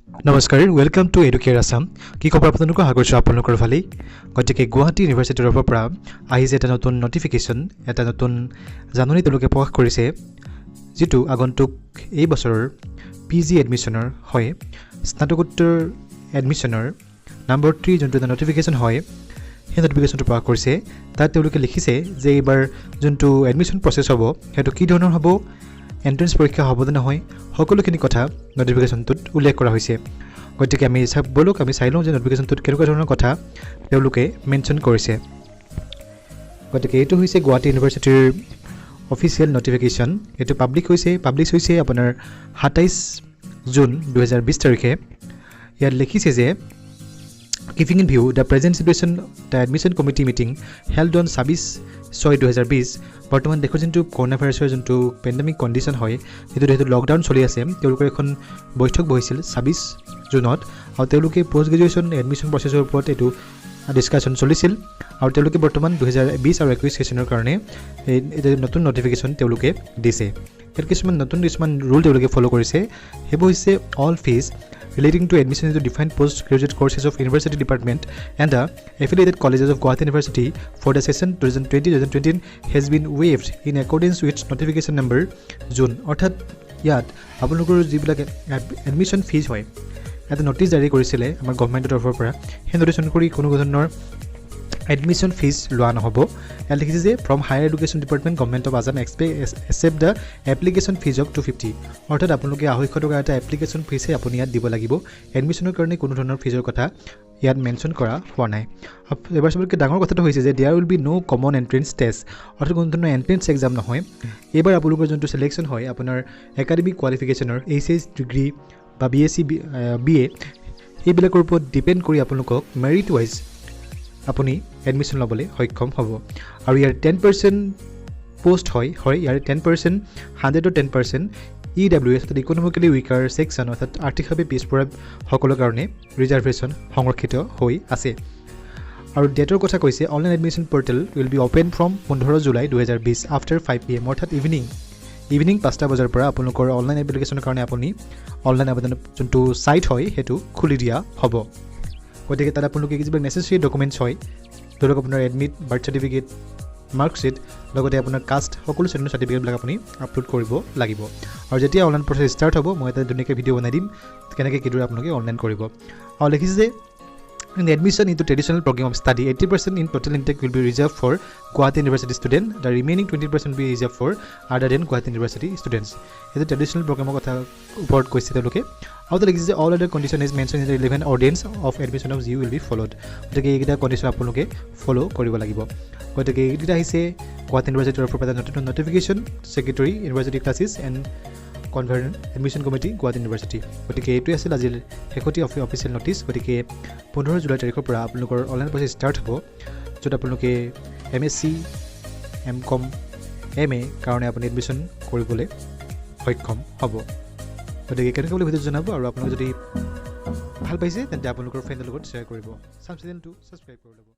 নমস্কাৰ welcome to Educare Assam কি খবৰ আপোনালোকৰ আগৰ আপোনালোকৰ ভালেই গতিকে গুৱাহাটী ইউনিভাৰ্চিটিৰ পৰা আহিছে এটা নতুন নটিফিকেশ্যন এটা নতুন জাননী তেওঁলোকে প্ৰকাশ কৰিছে যেটো আগন্তুক এই বছৰৰ পিজি এডমিশনৰ হয় স্নাতকোত্তৰ এডমিশনৰ নম্বৰ 3 যোনটো নটিফিকেশ্যন হয় সেই নটিফিকেশ্যনটো প্ৰকাশ কৰিছে তাত তেওঁলোকে লিখিছে যে এইবাৰ যোনটো এডমিশন প্ৰসেস হ'ব হেতু কি ধৰণৰ হ'ব এন্ট্ৰেন্স পৰীক্ষা হ'ব না নহয় সকলোখিনি কথা নটিফিকেশ্যনটোত উল্লেখ কৰা হৈছে গতিকে আমি বলক আমি চাই লওঁ যে নটিফিকেশ্যনটোত কেনেকুৱা ধৰণৰ কথা তেওঁলোকে মেনশ্যন কৰিছে গতিকে এইটো হৈছে গুৱাহাটী ইউনিভাৰ্চিটিৰ অফিচিয়েল নটিফিকেশ্যন এটো পাব্লিছ হৈছে আপোনাৰ 27 জুন 2020 তাৰিখে ইয়াত লিখিছে যে Keeping in view the present situation, the admission committee meeting held on 26/6/2020 বৰ্তমান দেখো যোনটো কৰোনা ভাইৰাছৰ যোনটো পেণ্ডেমিক কণ্ডিশ্যন হয় সেইটো লকডাউন চলি আছে তেওঁলোকৰ এখন বৈঠক বহিছিল 26 জুনত আৰু তেওঁলোকে পোষ্ট গ্ৰেজুৱেশ্যন এডমিশ্যন প্ৰচেছৰ ওপৰত এইটো ডিছকাশ্যন চলিছিল আৰু তেওঁলোকে বৰ্তমান 2020 আৰু 21 সেশনৰ কাৰণে এই নতুন নটিফিকেশ্যন তেওঁলোকে দিছে ইয়াৰ কিছুমান ৰুল তেওঁলোকে ফলো কৰিছে হেব হৈছে all fees relating to admission into defined postgraduate courses of University Department and the affiliated colleges of Guwahati University for the session 2020-2021 has been waived in accordance with notification number June. অর্থাৎ ইয়াত আপোনালোকৰ যিবিলাক admission fees হয় এটা notice জাৰি কৰিছিলে আমাৰ গভৰ্ণমেণ্টৰ তৰফৰ পৰা সেই নোটিছ অনুসৰি কোনো ধৰণৰ admission fees লোৱা নহব ইয়াত লিখিছে যে from higher education department government of Assam accept the application fees of 250 অৰ্থাৎ আপোনালোকে 250 টকা এটা এপ্লিকেশন ফিজে আপুনি ইয়াত দিব লাগিব এডমিশনৰ কাৰণে কোনো ধৰণৰ ফিজৰ কথা ইয়াত মেনশ্যন কৰা হোৱা নাই এবাৰ সবতকৈ ডাঙৰ কথাটো হৈছে যে there will be no common entrance test অৰ্থাৎ কোনো ধৰণৰ এন্ট্ৰেন্স এক্সাম নহয় এবাৰ আপোনালোকৰ যোনটো সিলেকশন হয় আপোনাৰ একাডেমিক কোৱালিফিকেশনৰ এইচএছ ডিগ্ৰী বা বিএসসি বিএ এইবিলাকৰ ওপৰত ডিপেন্ড কৰি আপোনালোকক মেৰিট ওয়াইজ আপুনি এডমিশন লবলৈ সক্ষম হ'ব আৰু ইয়াৰ 10% পোষ্ট হয় ইয়াৰ 10% 110% EWS অৰ্থাৎ ইকোনমিক্যালি উইকাৰ সেকশন অৰ্থাৎ আৰ্থিকভাৱে পিছপৰা সকলৰ কাৰণে ৰিজাৰ্ভেশ্যন সংৰক্ষিত হৈ আছে আৰু ডেটৰ কথা কৈছে online admission portal will be open from 15 July 2020 after 5 PM অৰ্থাৎ ইভিনিং 5টা বজাৰ পৰা আপোনালোকৰ অনলাইন এপ্লিকেশ্যনৰ কাৰণে আপুনি অনলাইন আবেদন যোনটো সাইট হয় হেতু খুলি দিয়া হ'ব গতিকে তাত আপোনালোকে যিবিলাক নেসেসাৰী ডকুমেন্টছ হয় ধৰক আপোনাৰ এডমিট বাৰ্থ সাৰ্টিফিকেট মাৰ্কশিট লগতে আপোনাৰ কাষ্ট সকলো ধৰণৰ সাৰ্টিফিকেটবিলাক আপুনি আপলোড কৰিব লাগিব আৰু যেতিয়া অনলাইন প্ৰসেছ ষ্টাৰ্ট হ'ব মই এটা ধুনীয়াকৈ ভিডিঅ' বনাই দিম কেনেকৈ কিদৰে আপোনালোকে অনলাইন কৰিব আৰু লিখিছে যে in admission into traditional program of study 80% in total intake will be reserved for Guwahati University students the remaining 20% will be reserved for other than Guwahati University students এই traditional program কথা ওপৰত কৈছে তেওঁলোকে আৰু লিখিছে যে all other condition is mentioned in the relevant ordinance of admission of you will be followed গতিকে এইকেইটা কণ্ডিশ্যন আপোনালোকে ফলো কৰিব লাগিব গতিকে এইকেইটা আহিছে Guwahati University তৰফৰ পৰা নতুন notification secretary university classes and convener admission committee Guwahati university গতিকে এইটোৱে আছিল আজিৰ শেহতীয়া অফিচিয়েল নোটিছ গতিকে 15 জুলাই তাৰিখৰ পৰা আপোনালোকৰ অনলাইন প্ৰচেছ ষ্টাৰ্ট হ'ব য'ত আপোনালোকে MSc MCom MA কাৰণে আপুনি এডমিশন কৰিবলৈ সক্ষম হ'ব গতিকে কেনেকৈ বুলি ভিডিঅ' জনাব আৰু আপোনালোকে যদি ভাল পাইছে তেন্তে আপোনালোকৰ ফ্ৰেণ্ডৰ লগত শ্বেয়াৰ কৰিব চেনেলটো ছাবস্ক্ৰাইব কৰি ল'ব